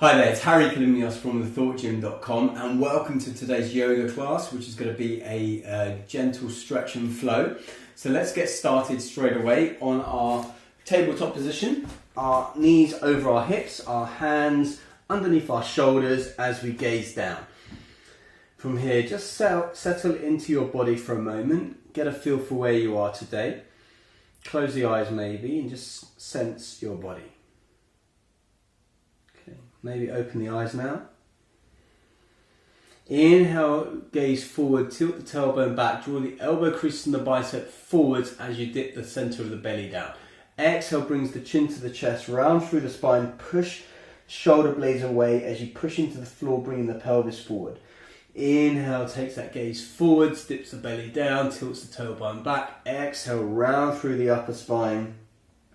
Hi there, it's Harry Kalymnios from thethoughtgym.com and welcome to today's yoga class, which is going to be a gentle stretch and flow. So let's get started straight away on our tabletop position. Our knees over our hips, our hands underneath our shoulders as we gaze down. From here, just settle into your body for a moment, get a feel for where you are today. Close the eyes maybe and just sense your body. Maybe open the eyes now. Inhale, gaze forward, tilt the tailbone back, draw the elbow crease and the bicep forwards as you dip the center of the belly down. Exhale brings the chin to the chest, round through the spine, push shoulder blades away as you push into the floor, bringing the pelvis forward. Inhale, takes that gaze forwards, dips the belly down, tilts the tailbone back. Exhale, round through the upper spine,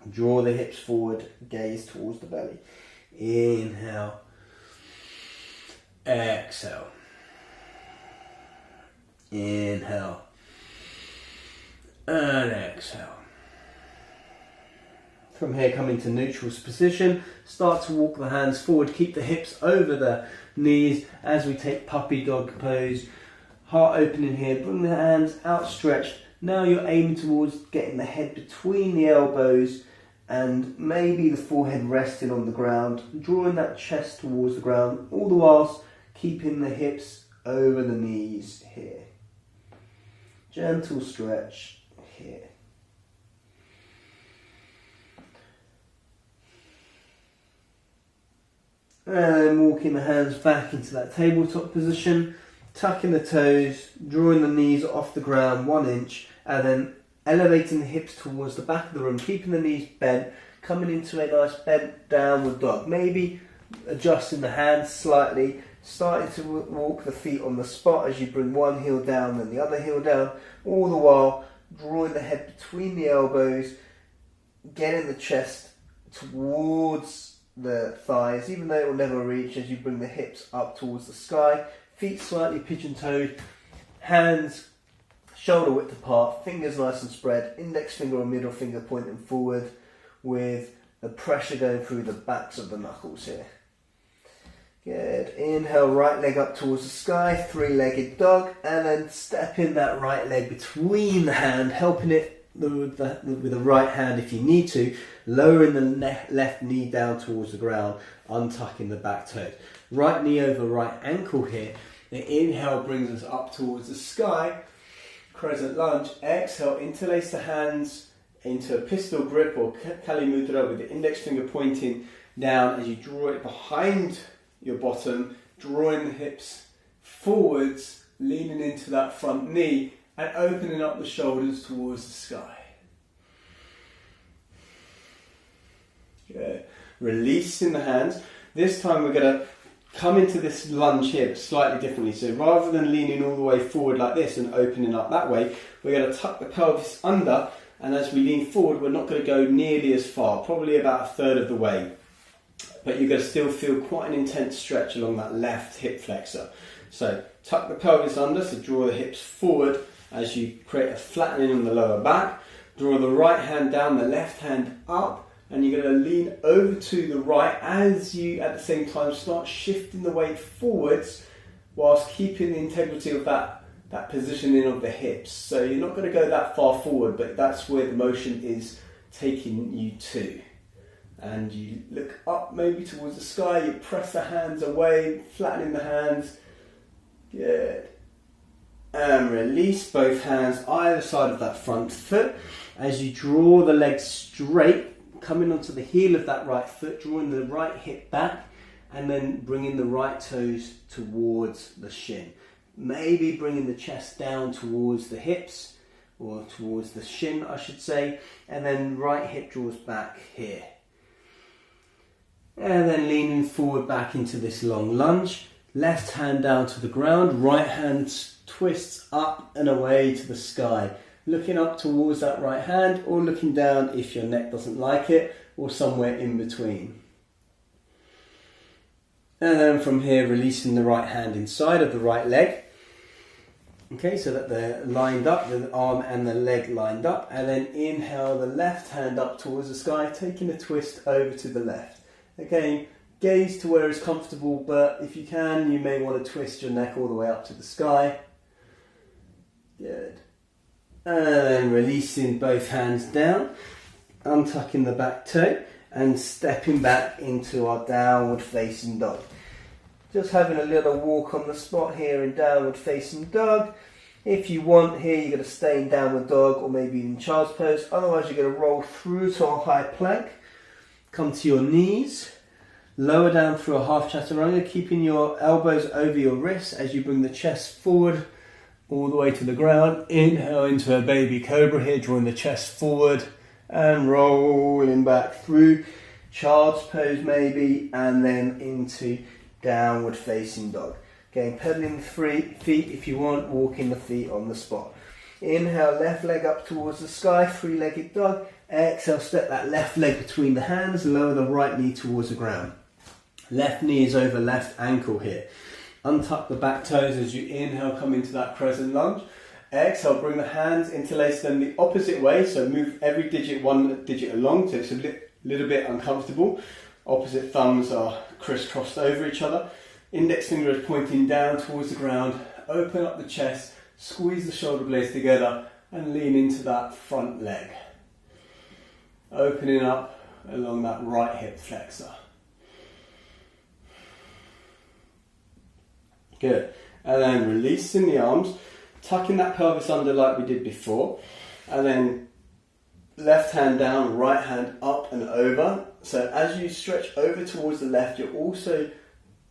draw the hips forward, gaze towards the belly. Inhale, exhale, inhale, and exhale. From here, come into neutral position, start to walk the hands forward, keep the hips over the knees as we take puppy dog pose. Heart open in here, bring the hands outstretched. Now you're aiming towards getting the head between the elbows and maybe the forehead resting on the ground, drawing that chest towards the ground, all the whilst keeping the hips over the knees here. Gentle stretch here. And walking the hands back into that tabletop position, tucking the toes, drawing the knees off the ground 1 inch, and then elevating the hips towards the back of the room, keeping the knees bent, coming into a nice bent downward dog. Maybe adjusting the hands slightly, starting to walk the feet on the spot as you bring one heel down and the other heel down, all the while drawing the head between the elbows, getting the chest towards the thighs, even though it will never reach as you bring the hips up towards the sky, feet slightly pigeon-toed, hands shoulder width apart, fingers nice and spread, index finger or middle finger pointing forward with the pressure going through the backs of the knuckles here. Good. Inhale, right leg up towards the sky, three-legged dog, and then step in that right leg between the hand, helping it with the right hand if you need to, lowering the left knee down towards the ground, untucking the back toes. Right knee over right ankle here. The inhale brings us up towards the sky, crescent lunge. Exhale, interlace the hands into a pistol grip or Kali Mudra with the index finger pointing down as you draw it behind your bottom, drawing the hips forwards, leaning into that front knee and opening up the shoulders towards the sky. Good. Releasing the hands. This time we're going to come into this lunge here, but slightly differently. So rather than leaning all the way forward like this and opening up that way, we're going to tuck the pelvis under, and as we lean forward, we're not going to go nearly as far, probably about a third of the way. But you're going to still feel quite an intense stretch along that left hip flexor. So tuck the pelvis under, so draw the hips forward as you create a flattening on the lower back. Draw the right hand down, the left hand up, and you're going to lean over to the right as you at the same time start shifting the weight forwards whilst keeping the integrity of that positioning of the hips. So you're not going to go that far forward, but that's where the motion is taking you to. And you look up maybe towards the sky, you press the hands away, flattening the hands. Good. And release both hands either side of that front foot as you draw the legs straight, coming onto the heel of that right foot, drawing the right hip back, and then bringing the right toes towards the shin. Maybe bringing the chest down towards the hips, or towards the shin, I should say, and then right hip draws back here. And then leaning forward back into this long lunge. Left hand down to the ground, right hand twists up and away to the sky. Looking up towards that right hand or looking down if your neck doesn't like it, or somewhere in between. And then from here, releasing the right hand inside of the right leg. Okay, so that they're lined up, the arm and the leg lined up. And then inhale the left hand up towards the sky, taking a twist over to the left. Again, Gaze to where is comfortable, but if you can, you may want to twist your neck all the way up to the sky. Good. And releasing both hands down, untucking the back toe and stepping back into our downward facing dog. Just having a little walk on the spot here in downward facing dog. If you want here, you're going to stay in downward dog or maybe in child's pose. Otherwise, you're going to roll through to a high plank. Come to your knees. Lower down through a half chaturanga, keeping your elbows over your wrists as you bring the chest forward all the way to the ground. Inhale into a baby cobra here, drawing the chest forward and rolling back through child's pose maybe, and then into downward facing dog. Again, pedaling the feet if you want, walking the feet on the spot. Inhale, left leg up towards the sky, three-legged dog. Exhale, step that left leg between the hands, lower the right knee towards the ground. Left knee is over left ankle here. Untuck the back toes as you inhale, come into that crescent lunge. Exhale, bring the hands, interlace them the opposite way, so move every digit one digit along, so it's a little bit uncomfortable. Opposite thumbs are crisscrossed over each other. Index finger is pointing down towards the ground. Open up the chest, squeeze the shoulder blades together and lean into that front leg. Opening up along that right hip flexor. Good. And then releasing the arms, tucking that pelvis under like we did before, and then left hand down, right hand up and over. So as you stretch over towards the left, you're also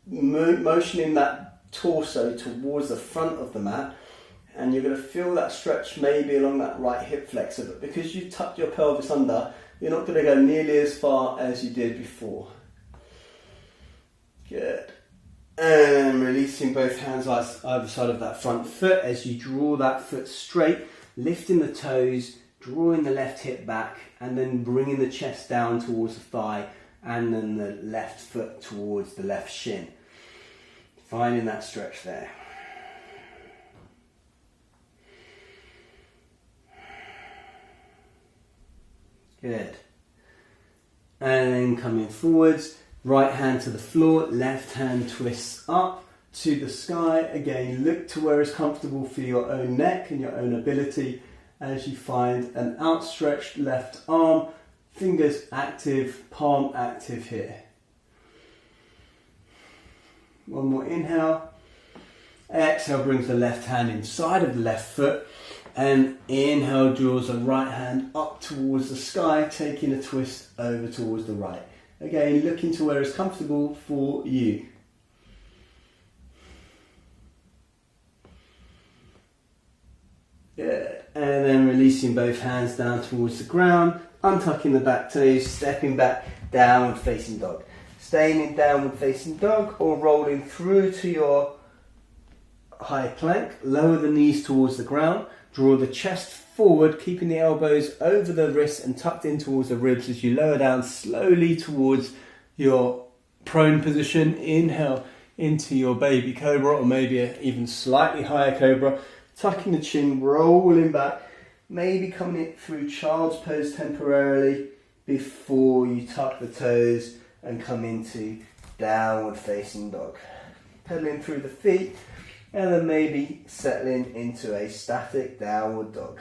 motioning that torso towards the front of the mat, and you're going to feel that stretch maybe along that right hip flexor, but because you tucked your pelvis under, you're not going to go nearly as far as you did before. Good. And releasing both hands either side of that front foot as you draw that foot straight, lifting the toes, drawing the left hip back, and then bringing the chest down towards the thigh, and then the left foot towards the left shin. Finding that stretch there. Good. And then coming forwards, right hand to the floor, left hand twists up to the sky. Again, look to where is comfortable for your own neck and your own ability as you find an outstretched left arm, fingers active, palm active here. One more inhale. Exhale brings the left hand inside of the left foot, and inhale draws the right hand up towards the sky, taking a twist over towards the right. Again, looking to where is comfortable for you. Good. And then releasing both hands down towards the ground, untucking the back toes, stepping back, downward facing dog. Staying in downward facing dog or rolling through to your high plank. Lower the knees towards the ground. Draw the chest forward, keeping the elbows over the wrists and tucked in towards the ribs as you lower down slowly towards your prone position. Inhale into your baby cobra, or maybe an even slightly higher cobra. Tucking the chin, rolling back, maybe coming it through child's pose temporarily before you tuck the toes and come into downward facing dog. Pedaling through the feet, and then maybe settling into a static downward dog.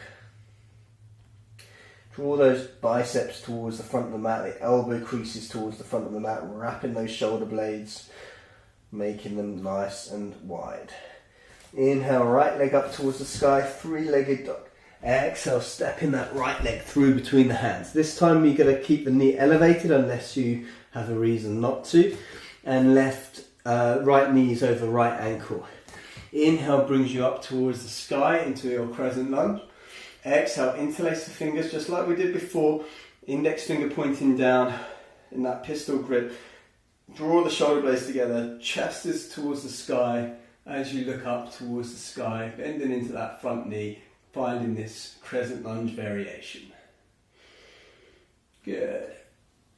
Draw those biceps towards the front of the mat, the elbow creases towards the front of the mat, wrapping those shoulder blades, making them nice and wide. Inhale, right leg up towards the sky, three-legged dog. Exhale, stepping that right leg through between the hands. This time you're going to keep the knee elevated unless you have a reason not to. And right knees over right ankle. Inhale brings you up towards the sky into your crescent lunge. Exhale, interlace the fingers just like we did before. Index finger pointing down in that pistol grip. Draw the shoulder blades together. Chest is towards the sky as you look up towards the sky. Bending into that front knee. Finding this crescent lunge variation. Good.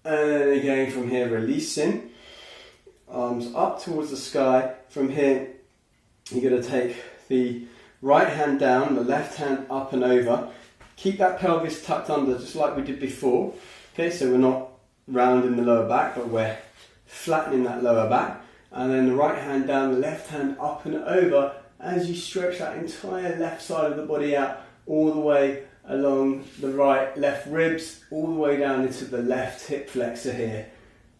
And then again from here, releasing. Arms up towards the sky. From here, you're going to take the right hand down, the left hand up and over. Keep that pelvis tucked under just like we did before. Okay, so we're not rounding the lower back, but we're flattening that lower back, and then the right hand down, the left hand up and over as you stretch that entire left side of the body out all the way along the right, left ribs, all the way down into the left hip flexor here.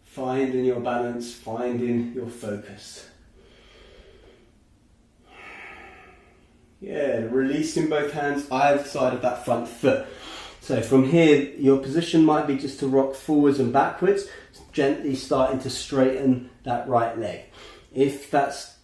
Finding your balance, finding your focus. Yeah, releasing both hands either side of that front foot. So from here, your position might be just to rock forwards and backwards, gently starting to straighten that right leg. If that's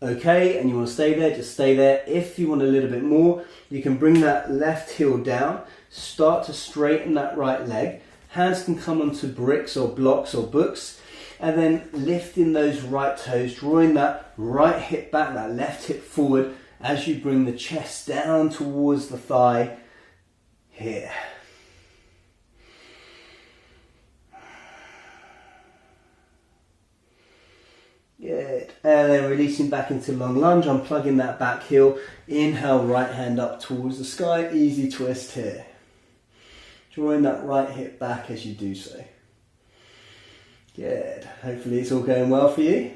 okay and you want to stay there, just stay there. If you want a little bit more, you can bring that left heel down, start to straighten that right leg. Hands can come onto bricks or blocks or books, and then lifting those right toes, drawing that right hip back, that left hip forward as you bring the chest down towards the thigh here. Good. And then releasing back into long lunge, unplugging that back heel. Inhale, right hand up towards the sky. Easy twist here. Drawing that right hip back as you do so. Good. Hopefully it's all going well for you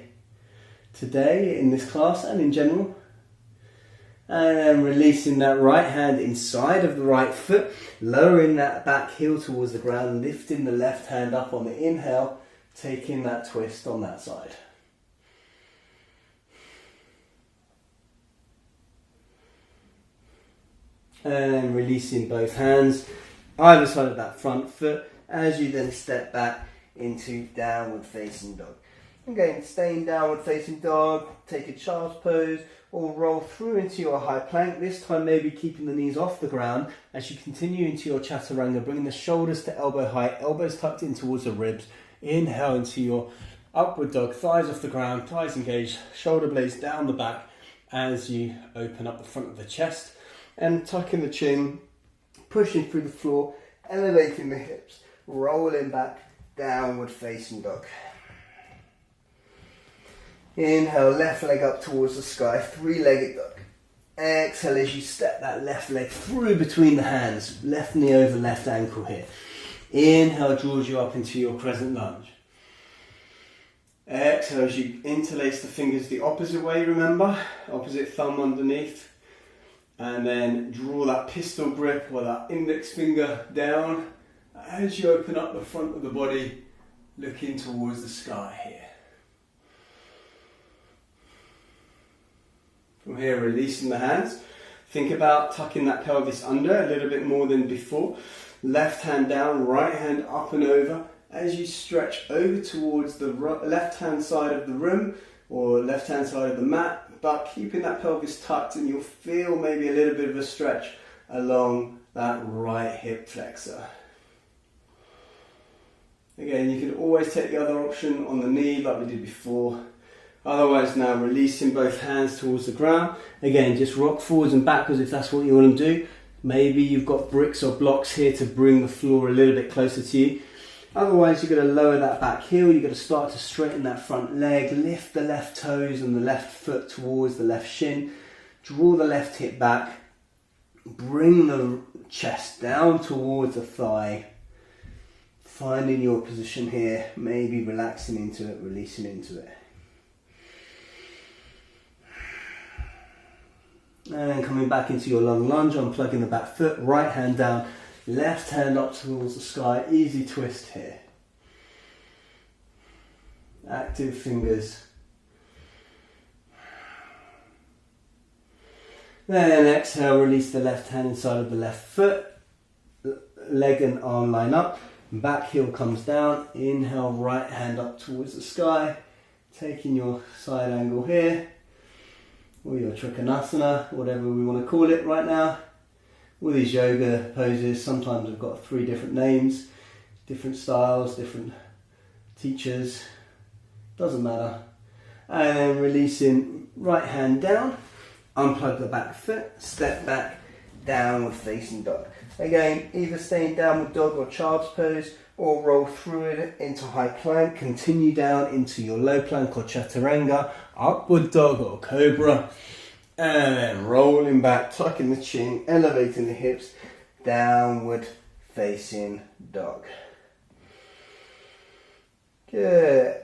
today in this class and in general. And then releasing that right hand inside of the right foot, lowering that back heel towards the ground, lifting the left hand up on the inhale, taking that twist on that side. And then releasing both hands, either side of that front foot, as you then step back into downward facing dog. Again, staying downward facing dog, take a child's pose, or roll through into your high plank. This time maybe keeping the knees off the ground as you continue into your chaturanga, bringing the shoulders to elbow height, elbows tucked in towards the ribs. Inhale into your upward dog, thighs off the ground, thighs engaged, shoulder blades down the back as you open up the front of the chest. And tucking the chin, pushing through the floor, elevating the hips, rolling back, downward facing dog. Inhale, left leg up towards the sky, three-legged dog. Exhale as you step that left leg through between the hands, left knee over left ankle here. Inhale draws you up into your crescent lunge. Exhale as you interlace the fingers the opposite way, remember, opposite thumb underneath. And then draw that pistol grip or that index finger down as you open up the front of the body, looking towards the sky here. From here, releasing the hands. Think about tucking that pelvis under a little bit more than before. Left hand down, right hand up and over as you stretch over towards the left hand side of the room or left hand side of the mat, but keeping that pelvis tucked, and you'll feel maybe a little bit of a stretch along that right hip flexor. Again, you can always take the other option on the knee like we did before. Otherwise now releasing both hands towards the ground. Again, just rock forwards and backwards if that's what you want to do. Maybe you've got bricks or blocks here to bring the floor a little bit closer to you. Otherwise, you're going to lower that back heel, you're going to start to straighten that front leg, lift the left toes and the left foot towards the left shin, draw the left hip back, bring the chest down towards the thigh, finding your position here, maybe relaxing into it, releasing into it. And then coming back into your long lunge, unplugging the back foot, right hand down, left hand up towards the sky, easy twist here. Active fingers. Then exhale, release the left hand inside of the left foot, leg and arm line up, back heel comes down, inhale, right hand up towards the sky, taking your side angle here, or your trikonasana, whatever we want to call it right now. All these yoga poses, sometimes have got 3 different names, different styles, different teachers, doesn't matter. And then releasing right hand down, unplug the back foot, step back, downward facing dog. Again, either staying downward dog or child's pose, or roll through it into high plank, continue down into your low plank or chaturanga, upward dog or cobra. And then rolling back, tucking the chin, elevating the hips, downward facing dog. Good.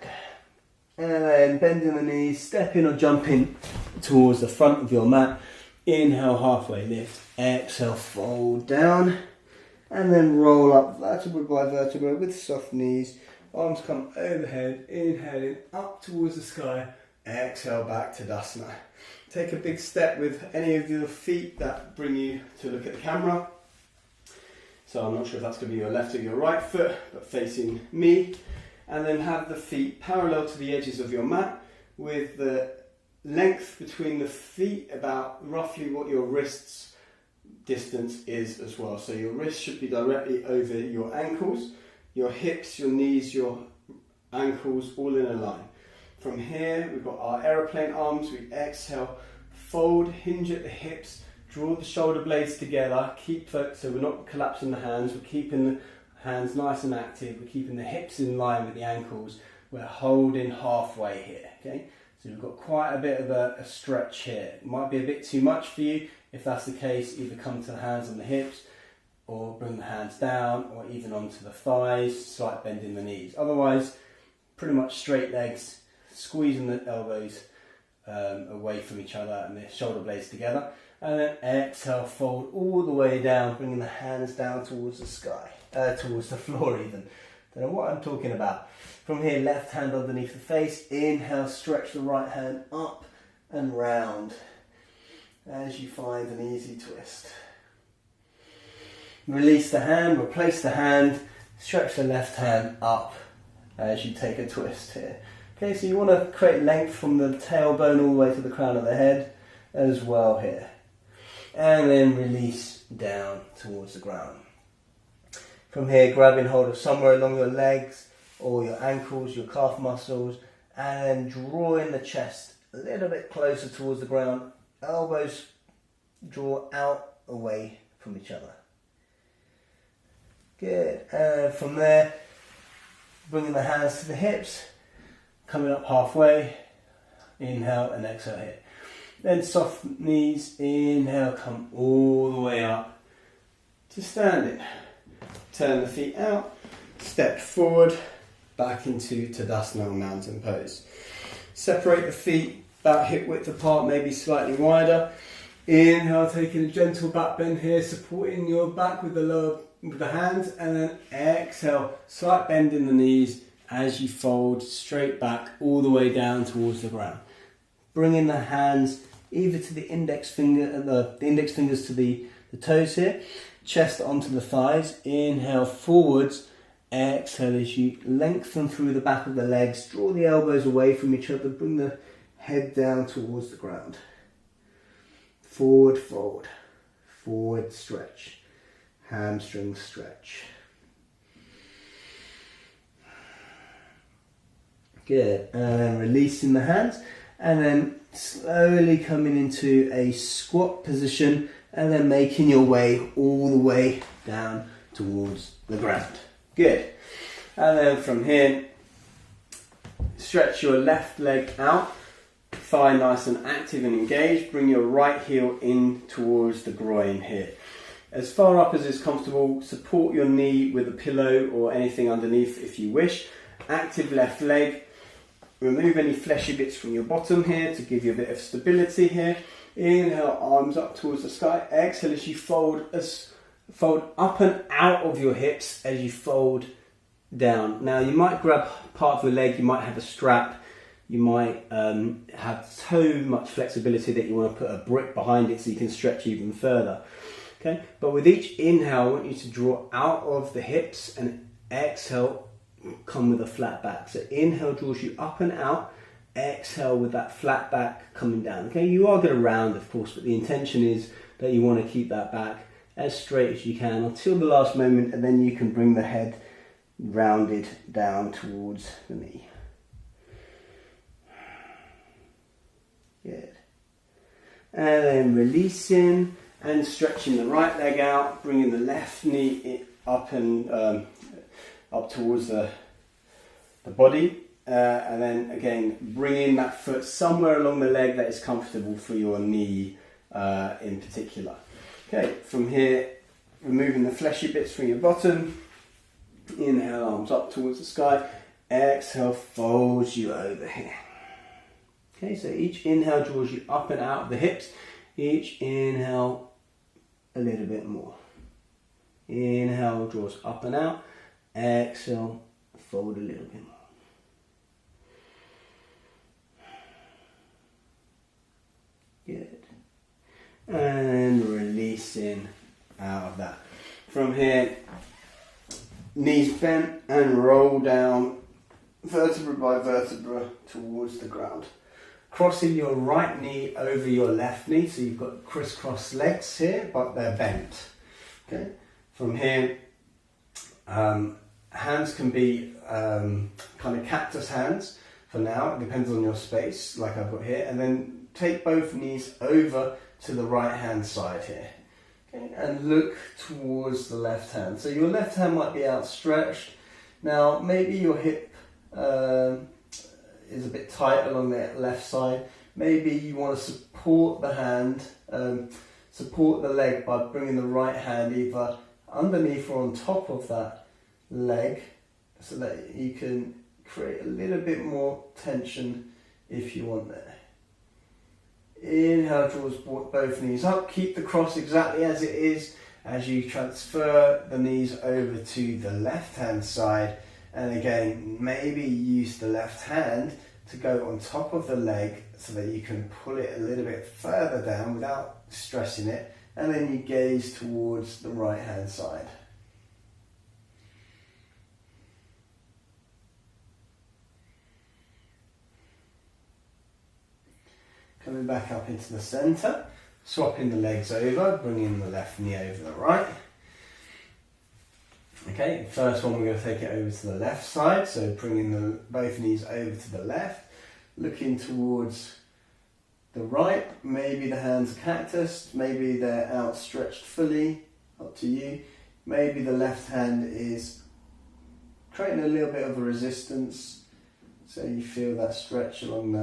again, bending the knees, stepping or jumping towards the front of your mat. Inhale, halfway lift. Exhale, fold down. And then roll up vertebra by vertebra with soft knees. Arms come overhead, inhaling up towards the sky. Exhale, back to Tadasana. Take a big step with any of your feet that bring you to look at the camera. So I'm not sure if that's going to be your left or your right foot, but facing me. And then have the feet parallel to the edges of your mat with the length between the feet about roughly what your wrists distance is as well. So your wrists should be directly over your ankles, your hips, your knees, your ankles all in a line. From here we've got our aeroplane arms. We exhale, fold, hinge at the hips, draw the shoulder blades together, keep focus, so we're not collapsing the hands, we're keeping the hands nice and active, we're keeping the hips in line with the ankles, we're holding halfway here, okay? So we've got quite a bit of a stretch here. It might be a bit too much for you. If that's the case, either come to the hands on the hips or bring the hands down or even onto the thighs, slight bend in the knees. Otherwise, pretty much straight legs, squeezing the elbows away from each other and the shoulder blades together. And then exhale, fold all the way down, bringing the hands down towards the sky, towards the floor even. Don't know what I'm talking about. From here, left hand underneath the face. Inhale, stretch the right hand up and round as you find an easy twist. Release the hand, replace the hand, stretch the left hand up as you take a twist here. Okay, so you want to create length from the tailbone all the way to the crown of the head as well here. And then release down towards the ground. From here, grabbing hold of somewhere along your legs or your ankles, your calf muscles, and then drawing the chest a little bit closer towards the ground. Elbows draw out away from each other. Good. And from there, bringing the hands to the hips, coming up halfway. Inhale and exhale here. Then soft knees, inhale, come all the way up to standing. Turn the feet out, step forward, back into Tadasana or mountain pose. Separate the feet about hip width apart, maybe slightly wider. Inhale, taking a gentle back bend here, supporting your back with the hands, and then exhale, slight bend in the knees as you fold straight back all the way down towards the ground. Bringing the hands either to the index finger, the index fingers to the toes here, chest onto the thighs. Inhale forwards, exhale as you lengthen through the back of the legs, draw the elbows away from each other, bring the head down towards the ground. Forward fold, forward stretch, hamstring stretch. Good, and then releasing the hands, and then slowly coming into a squat position, and then making your way all the way down towards the ground. Good. And then from here, stretch your left leg out, thigh nice and active and engaged. Bring your right heel in towards the groin here. As far up as is comfortable, support your knee with a pillow or anything underneath if you wish. Active left leg. Remove any fleshy bits from your bottom here to give you a bit of stability here. Inhale, arms up towards the sky. Exhale as you fold up and out of your hips as you fold down. Now you might grab part of your leg, you might have a strap, you might have so much flexibility that you want to put a brick behind it so you can stretch even further. Okay, but with each inhale, I want you to draw out of the hips, and exhale, come with a flat back. So inhale draws you up and out, exhale with that flat back coming down. Okay, you are going to round, of course, but the intention is that you want to keep that back as straight as you can until the last moment, and then you can bring the head rounded down towards the knee. Good. And then releasing and stretching the right leg out, bringing the left knee up and up towards the body, and then again bringing that foot somewhere along the leg that is comfortable for your knee in particular. Okay, from here, removing the fleshy bits from your bottom. Inhale, arms up towards the sky. Exhale, folds you over here. Okay, so each inhale draws you up and out of the hips. Each inhale a little bit more. Inhale draws up and out. Exhale, fold a little bit more. Good. And releasing out of that. From here, knees bent and roll down vertebra by vertebra towards the ground. Crossing your right knee over your left knee, so you've got crisscross legs here, but they're bent. Okay. From here, hands can be kind of cactus hands for now. It depends on your space, like I've got here, and then take both knees over to the right hand side here. Okay, and look towards the left hand. So your left hand might be outstretched. Now maybe your hip is a bit tight along the left side. Maybe you want to support the hand, support the leg by bringing the right hand either underneath or on top of that leg, so that you can create a little bit more tension if you want there. Inhale draws both knees up. Keep the cross exactly as it is as you transfer the knees over to the left hand side. And again, maybe use the left hand to go on top of the leg so that you can pull it a little bit further down without stressing it. And then you gaze towards the right hand side. Coming back up into the centre, swapping the legs over, bringing the left knee over the right. Okay, first one we're going to take it over to the left side, so bringing both knees over to the left, looking towards the right. Maybe the hands are cactus, maybe they're outstretched fully, up to you. Maybe the left hand is creating a little bit of a resistance, so you feel that stretch along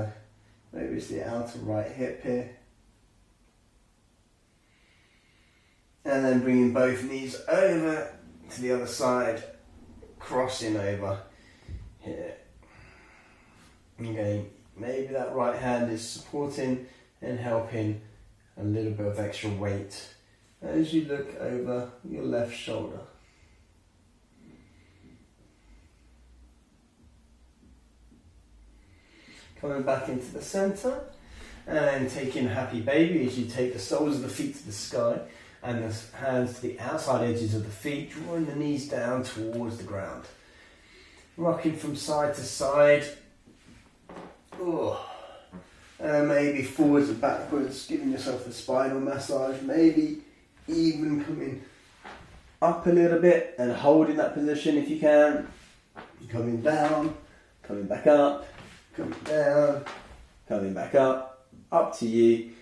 maybe it's the outer right hip here. And then bringing both knees over to the other side, crossing over here. Okay, maybe that right hand is supporting and helping a little bit of extra weight as you look over your left shoulder. Coming back into the centre and taking happy baby as you take the soles of the feet to the sky and the hands to the outside edges of the feet, drawing the knees down towards the ground. Rocking from side to side. And maybe forwards and backwards, giving yourself a spinal massage. Maybe even coming up a little bit and holding that position if you can. Coming down, coming back up. Coming down, coming back up to you.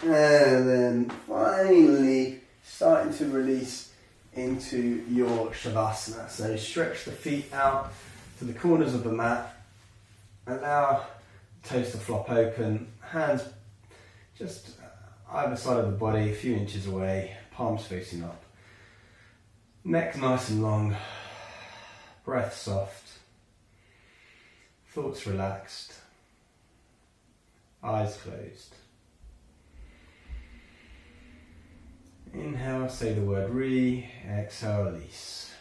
And then finally starting to release into your Shavasana. So stretch the feet out to the corners of the mat. Allow toes to flop open. Hands just either side of the body, a few inches away. Palms facing up. Neck nice and long. Breath soft. Thoughts relaxed, eyes closed. Inhale, say the word re, exhale, release.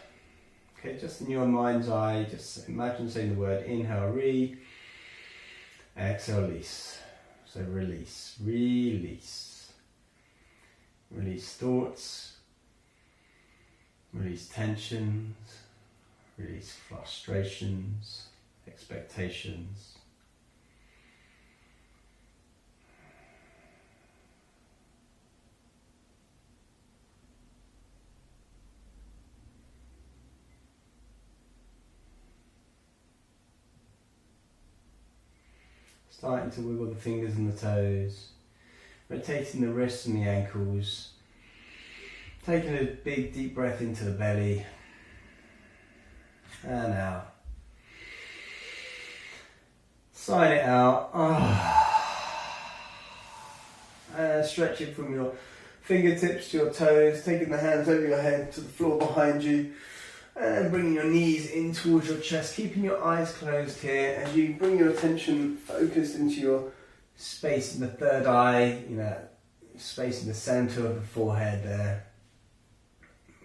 Okay, just in your mind's eye, just imagine saying the word inhale, re, exhale, release. So release, release. Release thoughts, release tensions, release frustrations, expectations. Starting to wiggle the fingers and the toes, rotating the wrists and the ankles, taking a big deep breath into the belly and out. Sign it out. And stretching from your fingertips to your toes, taking the hands over your head to the floor behind you, And bringing your knees in towards your chest, keeping your eyes closed here as you bring your attention focused into your space in the third eye, space in the centre of the forehead there.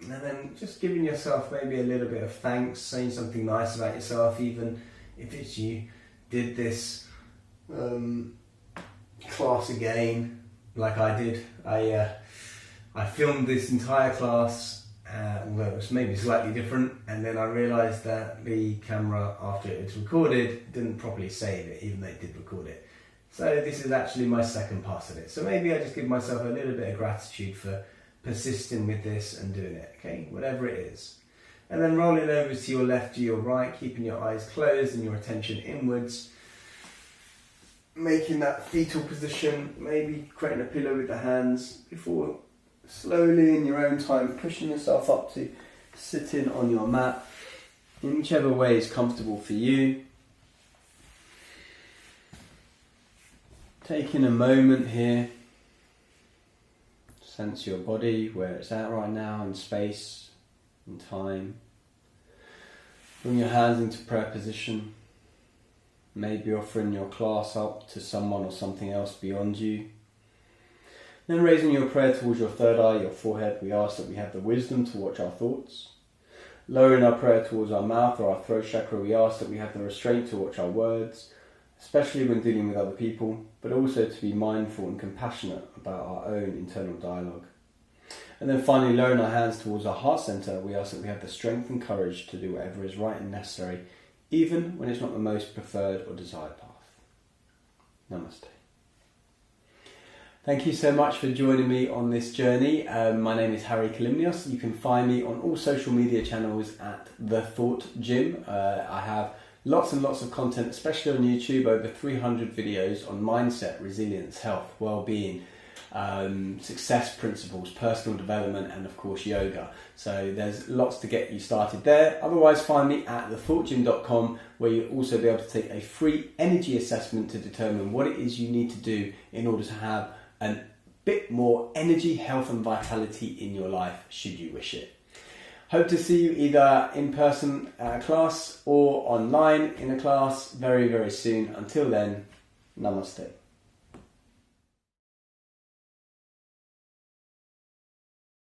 And then just giving yourself maybe a little bit of thanks, saying something nice about yourself, even if it's you did this class again, like I did. I filmed this entire class, although it was maybe slightly different, and then I realised that the camera, after it was recorded, didn't properly save it, even though it did record it. So this is actually my second pass at it. So maybe I just give myself a little bit of gratitude for persisting with this and doing it, okay? Whatever it is. And then rolling over to your left to your right, keeping your eyes closed and your attention inwards. Making that fetal position, maybe creating a pillow with the hands before slowly in your own time pushing yourself up to sitting on your mat in whichever way is comfortable for you. Taking a moment here, sense your body, where it's at right now in space and time. Bring your hands into prayer position. Maybe offering your class up to someone or something else beyond you. Then raising your prayer towards your third eye, your forehead, we ask that we have the wisdom to watch our thoughts. Lowering our prayer towards our mouth or our throat chakra, we ask that we have the restraint to watch our words, especially when dealing with other people, but also to be mindful and compassionate about our own internal dialogue. And then finally, lowering our hands towards our heart centre, we ask that we have the strength and courage to do whatever is right and necessary, even when it's not the most preferred or desired path. Namaste. Thank you so much for joining me on this journey. My name is Kalymnios. You can find me on all social media channels at The Thought Gym. I have lots and lots of content, especially on YouTube, over 300 videos on mindset, resilience, health, well-being, success principles, personal development, and of course yoga. So there's lots to get you started there. Otherwise, find me at thethoughtgym.com, where you'll also be able to take a free energy assessment to determine what it is you need to do in order to have a bit more energy, health and vitality in your life, should you wish it. Hope to see you either in person at a class or online in a class very, very soon. Until then, namaste.